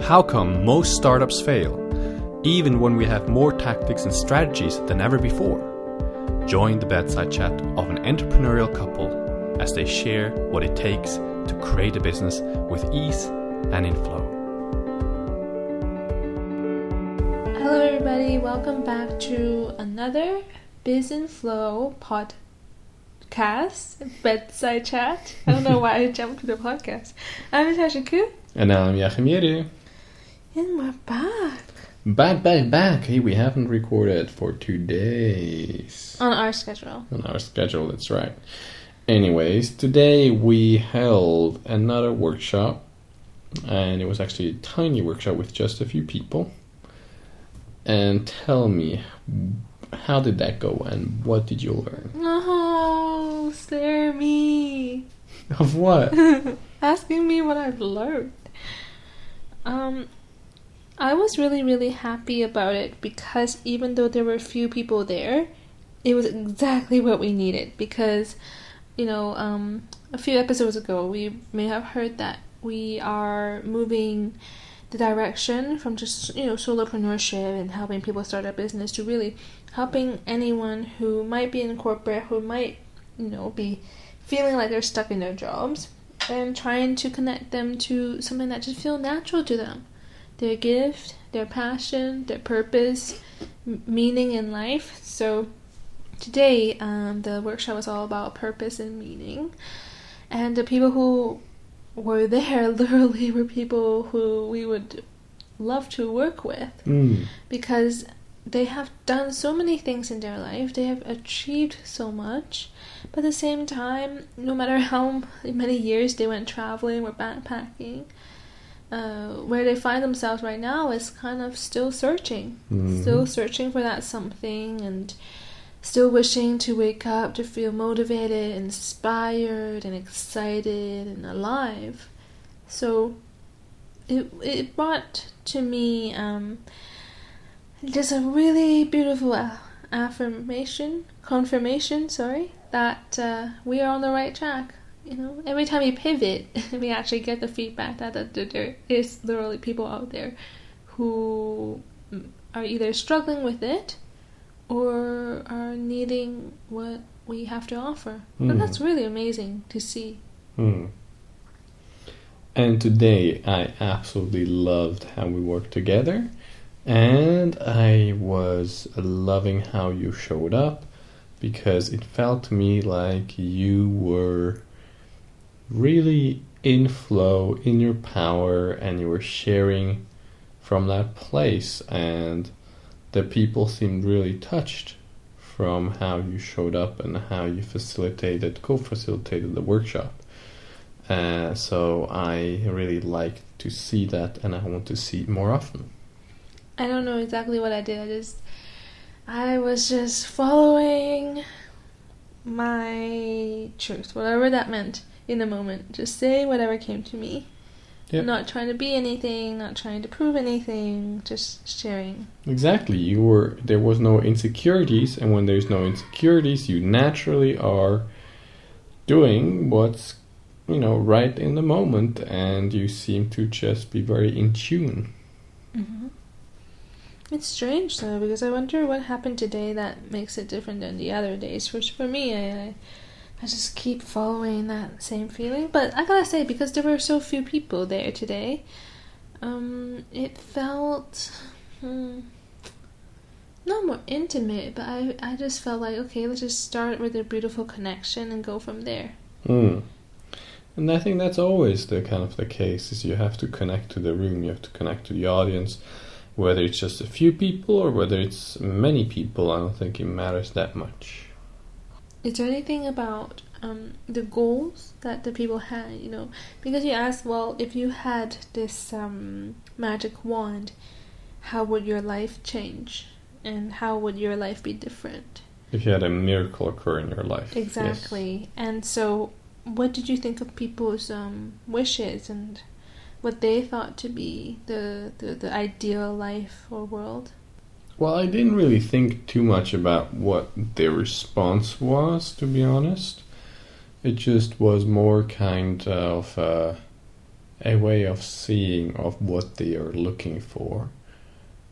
How come most startups fail, even when we have more tactics and strategies than ever before? Join the bedside chat of an entrepreneurial couple as they share what it takes to create a business with ease and in flow. Hello everybody, welcome back to another Biz in Flow podcast, bedside chat. I don't know why I jumped to the podcast. I'm Natasha. And now I'm Jachym. And we're back. Back. Hey, we haven't recorded for 2 days. On our schedule. That's right. Anyways, today we held another workshop. And it was actually a tiny workshop with just a few people. And tell me, how did that go and what did you learn? Oh, stare me. Of what? Asking me what I've learned. I was really happy about it because even though there were a few people there, it was exactly what we needed because, a few episodes ago we may have heard that we are moving the direction from just, solopreneurship and helping people start a business to really helping anyone who might be in corporate, who might, be feeling like they're stuck in their jobs and trying to connect them to something that just feels natural to them. Their gift, their passion, their purpose, meaning in life. So today, the workshop was all about purpose and meaning. And the people who were there literally were people who we would love to work with because they have done so many things in their life. They have achieved so much. But at the same time, no matter how many years they went traveling or backpacking, where they find themselves right now is kind of still searching. Still searching for that something and still wishing to wake up to feel motivated, inspired, and excited and alive. So it brought to me just a really beautiful confirmation, that we are on the right track. Every time we pivot, we actually get the feedback that there is literally people out there who are either struggling with it or are needing what we have to offer. And that's really amazing to see. And today I absolutely loved how we worked together. And I was loving how you showed up because it felt to me like you were really in flow, in your power, and you were sharing from that place. And the people seemed really touched from how you showed up and how you co-facilitated the workshop. So I really like to see that, and I want to see it more often. I don't know exactly what I did. I was just following my truth, whatever that meant in the moment. Just say whatever came to me. Yep. Not trying to be anything, not trying to prove anything, just sharing. Exactly. There was no insecurities, and when there's no insecurities, you naturally are doing what's, right in the moment, and you seem to just be very in tune. It's strange though, because I wonder what happened today that makes it different than the other days. For me, I just keep following that same feeling. But I gotta say, because there were so few people there today, it felt not more intimate, but I just felt like, okay, let's just start with a beautiful connection and go from there. And I think that's always the case, is you have to connect to the room, you have to connect to the audience. Whether it's just a few people or whether it's many people, I don't think it matters that much. Is there anything about the goals that the people had, Because you asked, well, if you had this magic wand, how would your life change? And how would your life be different? If you had a miracle occur in your life. Exactly. Yes. And so what did you think of people's wishes and what they thought to be the ideal life or world? Well, I didn't really think too much about what their response was, to be honest. It just was more kind of a way of seeing of what they are looking for.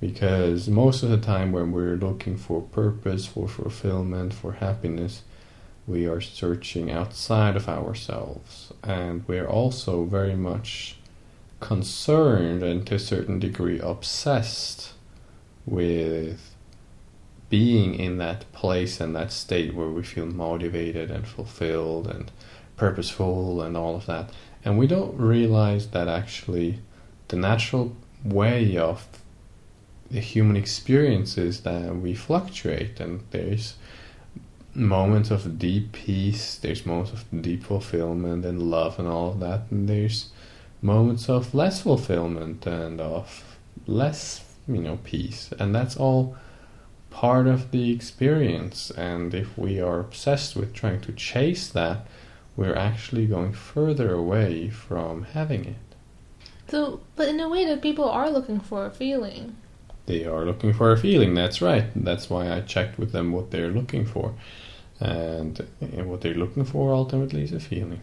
Because most of the time when we're looking for purpose, for fulfillment, for happiness, we are searching outside of ourselves. And we're also very much concerned and to a certain degree obsessed with being in that place and that state where we feel motivated and fulfilled and purposeful and all of that. And we don't realize that actually the natural way of the human experience is that we fluctuate, and there's moments of deep peace, there's moments of deep fulfillment and love and all of that, and there's moments of less fulfillment and of less, peace, and that's all part of the experience. And if we are obsessed with trying to chase that, we're actually going further away from having it. So, but in a way that people are looking for a feeling. They are looking for a feeling, that's right. That's why I checked with them what they're looking for. And what they're looking for ultimately is a feeling.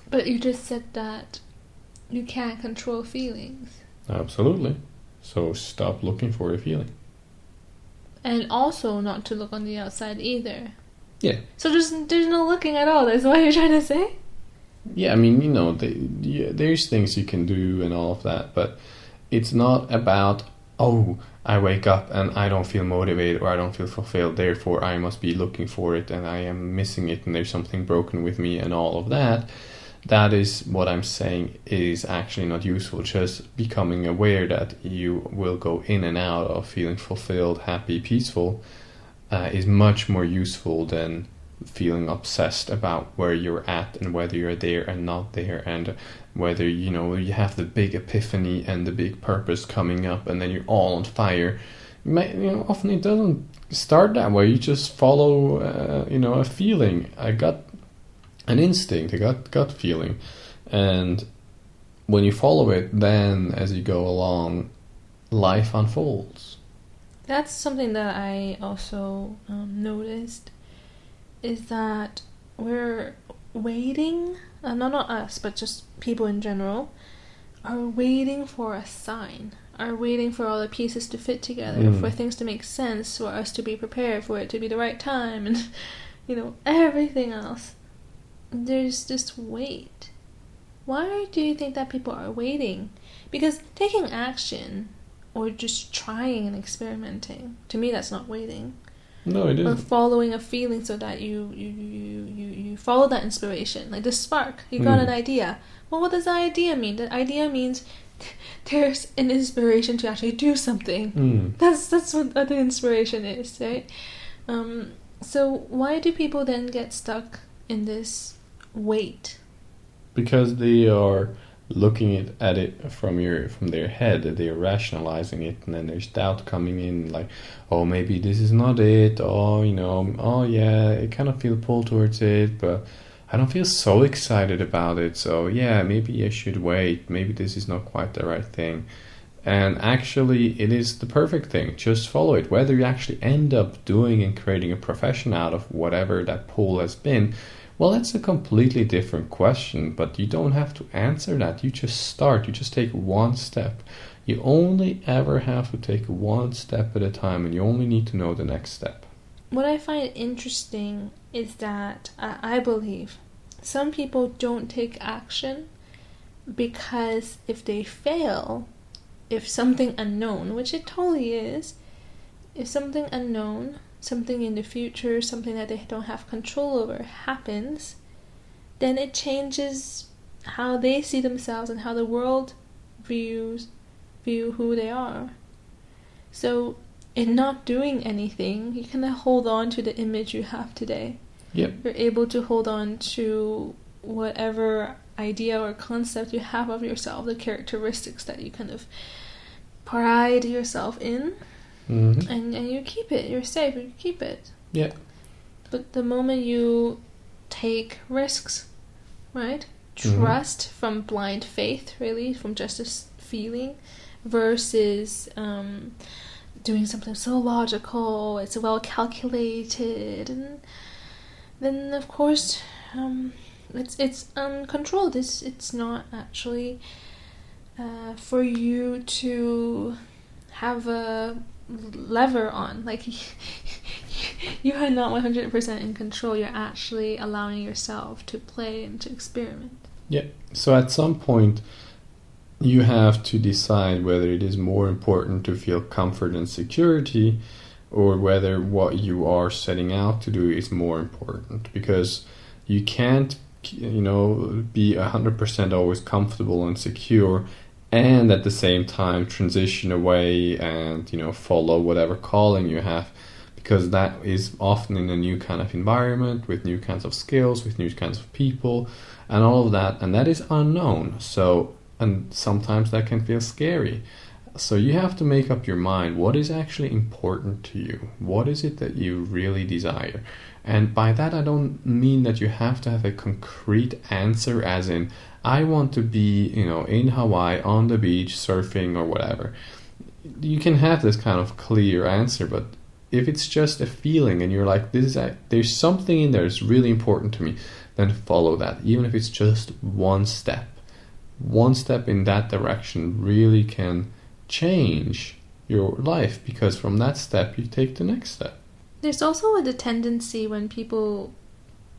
But you just said that you can't control feelings. Absolutely. So stop looking for a feeling. And also not to look on the outside either. Yeah. So there's no looking at all, that's what you're trying to say? Yeah, there's things you can do and all of that, but it's not about, I wake up and I don't feel motivated or I don't feel fulfilled, therefore I must be looking for it and I am missing it and there's something broken with me and all of that. That is what I'm saying is actually not useful. Just becoming aware that you will go in and out of feeling fulfilled, happy, peaceful is much more useful than feeling obsessed about where you're at and whether you're there and not there, and whether you have the big epiphany and the big purpose coming up and then you're all on fire. Often it doesn't start that way. You just follow a feeling, an instinct, a gut feeling, and when you follow it, then as you go along, life unfolds. That's something that I also noticed, is that we're waiting, not us, but just people in general, are waiting for a sign, are waiting for all the pieces to fit together, for things to make sense, for us to be prepared, for it to be the right time, and, everything else. There's this wait. Why do you think that people are waiting? Because taking action, or just trying and experimenting, to me that's not waiting. No, it isn't. Or following a feeling so that you follow that inspiration, like the spark. You got an idea. Well, what does the idea mean? The idea means there's an inspiration to actually do something. That's what the inspiration is, right? So why do people then get stuck in this wait? Because they are looking at it from their head, they're rationalizing it, and then there's doubt coming in, like, maybe this is not it, I kind of feel pulled towards it, but I don't feel so excited about it, so yeah, maybe I should wait, maybe this is not quite the right thing. And actually it is the perfect thing. Just follow it. Whether you actually end up doing and creating a profession out of whatever that pull has been, well, that's a completely different question, but you don't have to answer that. You just start. You just take one step. You only ever have to take one step at a time, and you only need to know the next step. What I find interesting is that I believe some people don't take action because if they fail, if something unknown, which it totally is, if something unknown, something in the future, something that they don't have control over happens, then it changes how they see themselves and how the world view who they are. So in not doing anything, you can hold on to the image you have today. Yep. You're able to hold on to whatever idea or concept you have of yourself, the characteristics that you kind of pride yourself in. Mm-hmm. And you keep it. You're safe. You keep it. Yeah. But the moment you take risks, right? Trust from blind faith, really, from just a feeling, versus doing something so logical, it's well calculated, and then of course It's uncontrolled. It's not actually for you to have a lever on. Like, you are not 100% in control. You're actually allowing yourself to play and to experiment. Yeah. So at some point, you have to decide whether it is more important to feel comfort and security, or whether what you are setting out to do is more important. Because you can't, be 100% always comfortable and secure, and at the same time transition away and, follow whatever calling you have. Because that is often in a new kind of environment, with new kinds of skills, with new kinds of people, and all of that. And that is unknown. So, and sometimes that can feel scary. So you have to make up your mind. What is actually important to you? What is it that you really desire? And by that, I don't mean that you have to have a concrete answer, as in, I want to be, in Hawaii, on the beach, surfing, or whatever. You can have this kind of clear answer, but if it's just a feeling and you're like, there's something in there that's really important to me, then follow that. Even if it's just one step. One step in that direction really can change your life, because from that step you take the next step. There's also the tendency when people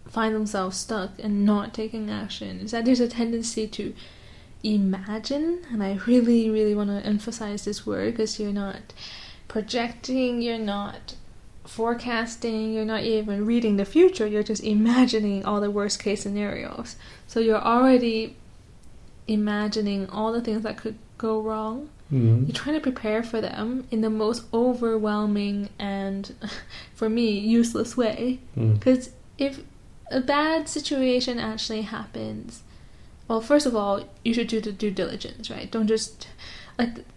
find themselves stuck and not taking action, is that there's a tendency to imagine, and I really, really want to emphasize this word, because you're not projecting, you're not forecasting, you're not even reading the future, you're just imagining all the worst case scenarios. So you're already imagining all the things that could go wrong. Mm-hmm. You're trying to prepare for them in the most overwhelming and, for me, useless way. Because if a bad situation actually happens, well, first of all, you should do the due diligence, right? Don't just,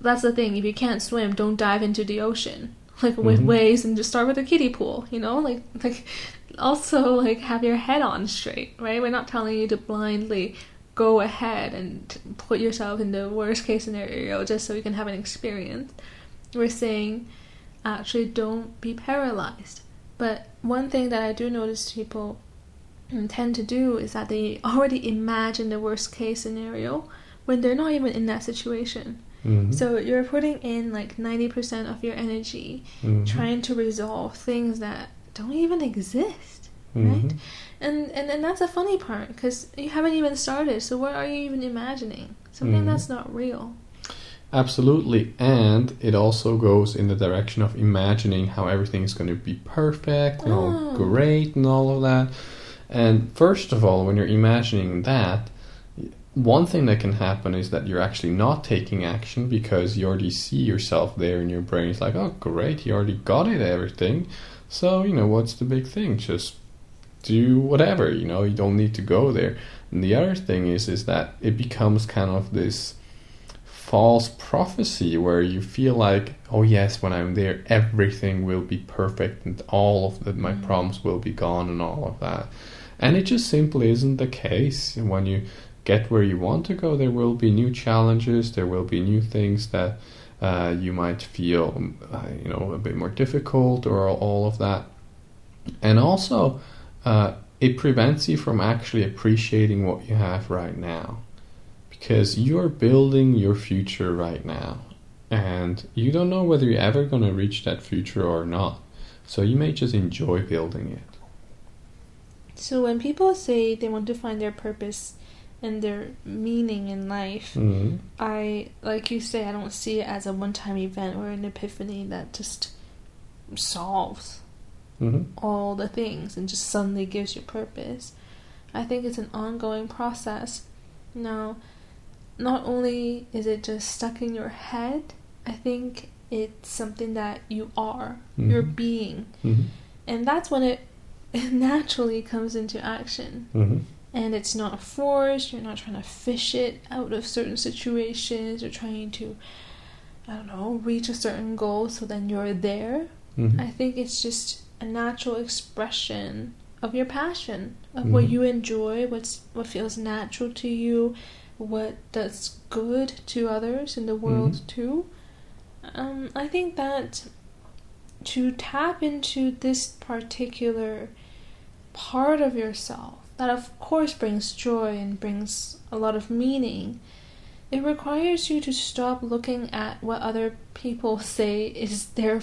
that's the thing, if you can't swim, don't dive into the ocean, with waves, and just start with a kiddie pool, also, have your head on straight, right? We're not telling you to blindly go ahead and put yourself in the worst case scenario just so you can have an experience. We're saying, actually, don't be paralyzed. But one thing that I do notice people tend to do is that they already imagine the worst case scenario when they're not even in that situation. Mm-hmm. So you're putting in 90% of your energy trying to resolve things that don't even exist, right? And that's a funny part, because you haven't even started, so what are you even imagining? Something that's not real. Absolutely. And it also goes in the direction of imagining how everything's going to be perfect and all great and all of that. And first of all, when you're imagining that, one thing that can happen is that you're actually not taking action, because you already see yourself there in your brain. It's like, oh great, you already got it, everything. So, what's the big thing? Just do whatever, you don't need to go there. And the other thing is that it becomes kind of this false prophecy where you feel like, oh yes, when I'm there, everything will be perfect and all of my problems will be gone and all of that. And it just simply isn't the case. When you get where you want to go, there will be new challenges, there will be new things that you might feel, a bit more difficult, or all of that. And also, it prevents you from actually appreciating what you have right now, because you're building your future right now, and you don't know whether you're ever going to reach that future or not. So you may just enjoy building it. So when people say they want to find their purpose and their meaning in life, I, like you say, I don't see it as a one-time event or an epiphany that just solves all the things and just suddenly gives you purpose. I think it's an ongoing process. Now, not only is it just stuck in your head, I think it's something that you are, your being. And that's when it naturally comes into action. And it's not forced, you're not trying to fish it out of certain situations, you're trying to, reach a certain goal so then you're there. I think it's just a natural expression of your passion, of what you enjoy, what feels natural to you, what does good to others in the world too. I think that to tap into this particular part of yourself that of course brings joy and brings a lot of meaning, it requires you to stop looking at what other people say is their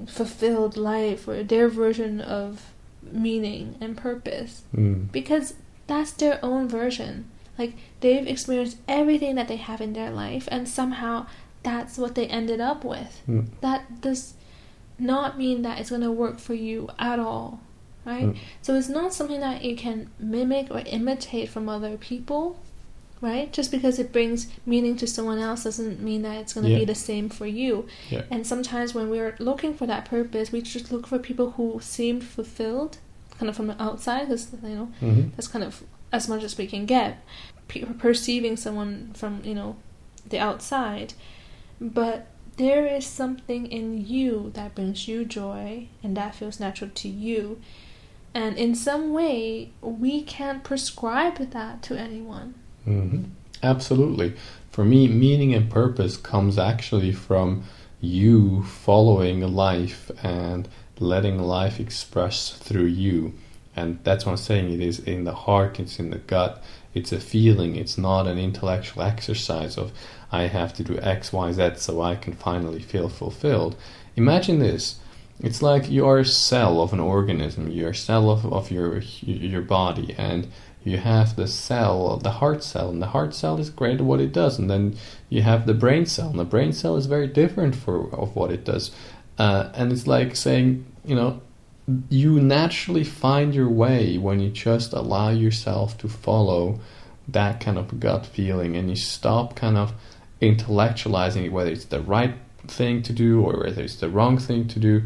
fulfilled life or their version of meaning and purpose, because that's their own version. Like, they've experienced everything that they have in their life, and somehow that's what they ended up with. That does not mean that it's going to work for you at all, right? So it's not something that you can mimic or imitate from other people, right? Just because it brings meaning to someone else doesn't mean that it's going to be the same for you. And sometimes when we're looking for that purpose, we just look for people who seem fulfilled, kind of from the outside, because, you know, that's kind of as much as we can get, perceiving someone from, you know, the outside. But there is something in you that brings you joy, and that feels natural to you. And in some way, we can't prescribe that to anyone. Absolutely. For me, meaning and purpose comes actually from you following life and letting life express through you. And that's what I'm saying. It is in the heart, it's in the gut, it's a feeling. It's not an intellectual exercise of I have to do X, Y, Z so I can finally feel fulfilled. Imagine this. It's like you are a cell of an organism. You're a cell of your body, and you have the cell, the heart cell, and the heart cell is great at what it does. And then you have the brain cell, and the brain cell is very different of what it does. And it's like saying, you know, you naturally find your way when you just allow yourself to follow that kind of gut feeling, and you stop kind of intellectualizing it, whether it's the right thing to do or whether it's the wrong thing to do,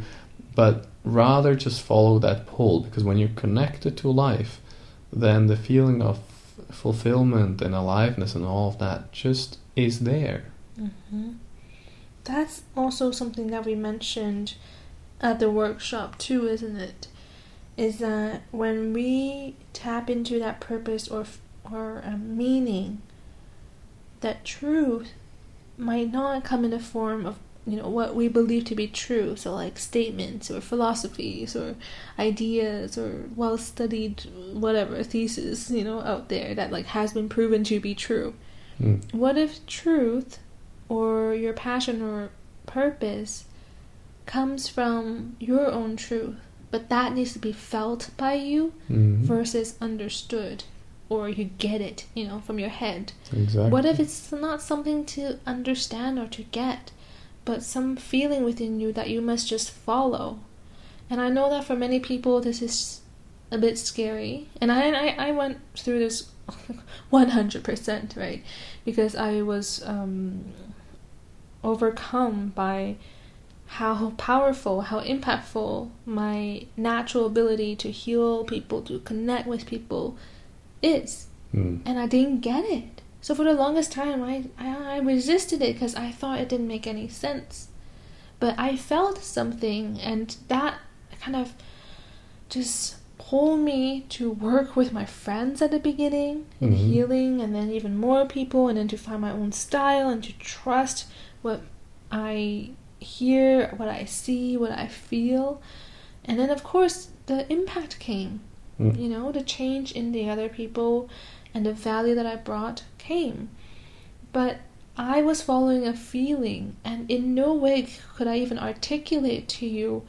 but rather just follow that pull. Because when you're connected to life, then the feeling of fulfillment and aliveness and all of that just is there. That's also something that we mentioned at the workshop too, isn't it? Is that when we tap into that purpose or meaning, that truth might not come in the form of, you know, what we believe to be true, so like statements or philosophies or ideas or well-studied whatever thesis, you know, out there that like has been proven to be true. What if truth or your passion or purpose comes from your own truth, but that needs to be felt by you versus understood, or you get it, you know, from your head. Exactly. What if it's not something to understand or to get, but some feeling within you that you must just follow? And I know that for many people this is a bit scary, and I went through this 100%, right? Because I was overcome by how powerful, how impactful my natural ability to heal people, to connect with people is. And I didn't get it. So for the longest time, I resisted it because I thought it didn't make any sense. But I felt something, and that kind of just pulled me to work with my friends at the beginning in healing, and then even more people, and then to find my own style and to trust what I hear, what I see, what I feel. And then of course the impact came. You know, the change in the other people and the value that I brought came. But I was following a feeling, and in no way could I even articulate to you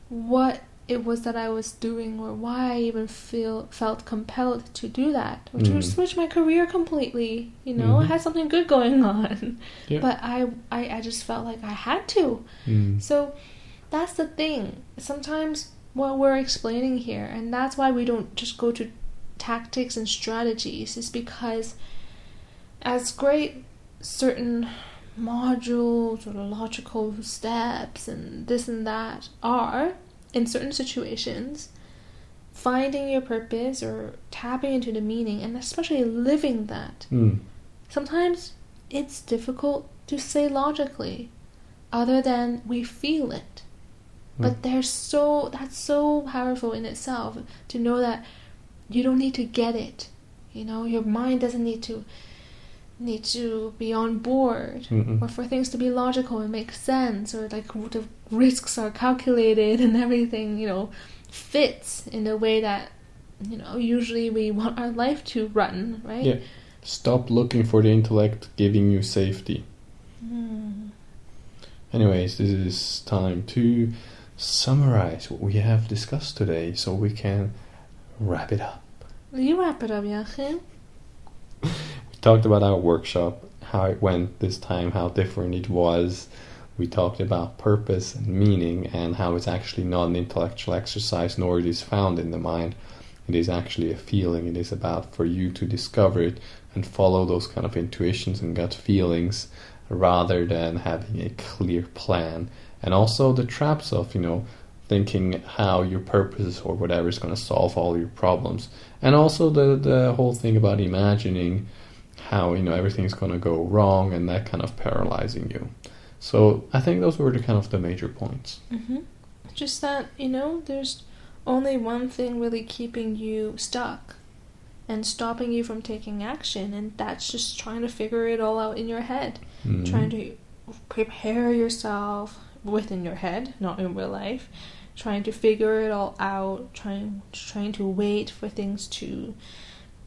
what it was that I was doing or why I even felt compelled to do that, or to switch my career completely. You know, I had something good going on, but I just felt like I had to. So that's the thing. Sometimes what we're explaining here, and that's why we don't just go to tactics and strategies, is because as great certain modules or logical steps and this and that are, in certain situations, finding your purpose or tapping into the meaning, and especially living that, sometimes it's difficult to say logically, other than we feel it. But that's so powerful in itself, to know that you don't need to get it. You know, your mind doesn't need to be on board, or for things to be logical and make sense, or like the risks are calculated and everything, you know, fits in the way that usually we want our life to run, right? Yeah. Stop looking for the intellect giving you safety. Anyways, this is time to summarize what we have discussed today so we can wrap it up. You wrap it up, Jachym. We talked about our workshop, how it went this time, how different it was. We talked about purpose and meaning and how it's actually not an intellectual exercise, nor it is found in the mind. It is actually a feeling. It is about for you to discover it and follow those kind of intuitions and gut feelings rather than having a clear plan. And also the traps of, thinking how your purpose or whatever is going to solve all your problems. And also the whole thing about imagining how, everything is going to go wrong and that kind of paralyzing you. So I think those were the kind of the major points. Just that, there's only one thing really keeping you stuck and stopping you from taking action, and that's just trying to figure it all out in your head. Trying to prepare yourself within your head, not in real life. Trying to figure it all out, trying to wait for things to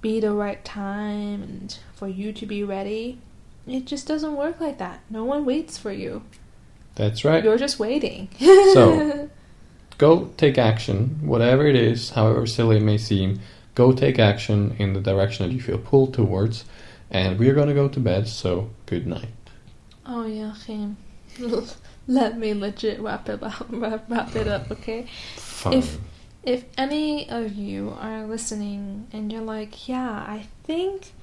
be the right time and for you to be ready. It just doesn't work like that. No one waits for you. That's right. You're just waiting. So, go take action, whatever it is, however silly it may seem. Go take action in the direction that you feel pulled towards. And we're going to go to bed, so good night. Oh, Jachym. Let me legit wrap it up, okay? Fine. If any of you are listening and you're like, yeah, I think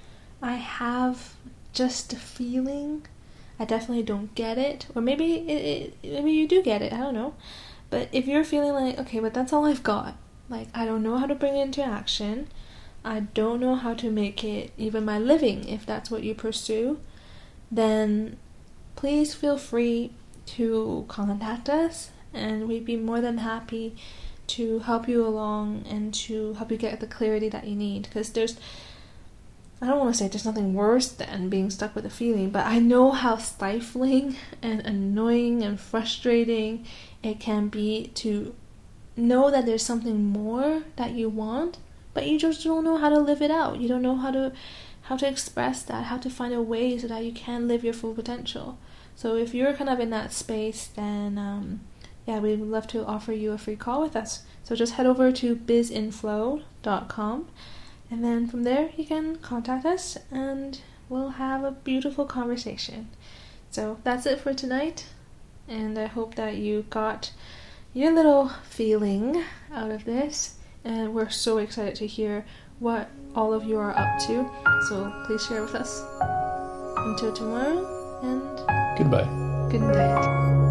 I have just a feeling, I definitely don't get it, or maybe you do get it, I don't know. But if you're feeling like, okay, but that's all I've got, like I don't know how to bring it into action, I don't know how to make it even my living, if that's what you pursue, then please feel free to contact us, and we'd be more than happy to help you along and to help you get the clarity that you need. Because I don't want to say there's nothing worse than being stuck with a feeling, but I know how stifling and annoying and frustrating it can be to know that there's something more that you want, but you just don't know how to live it out. You don't know how to express that, how to find a way so that you can live your full potential. So if you're kind of in that space, then we would love to offer you a free call with us. So just head over to bizinflow.com, and then from there you can contact us and we'll have a beautiful conversation. So that's it for tonight, and I hope that you got your little feeling out of this, and we're so excited to hear what all of you are up to, so please share with us. Until tomorrow, and goodbye. Good night.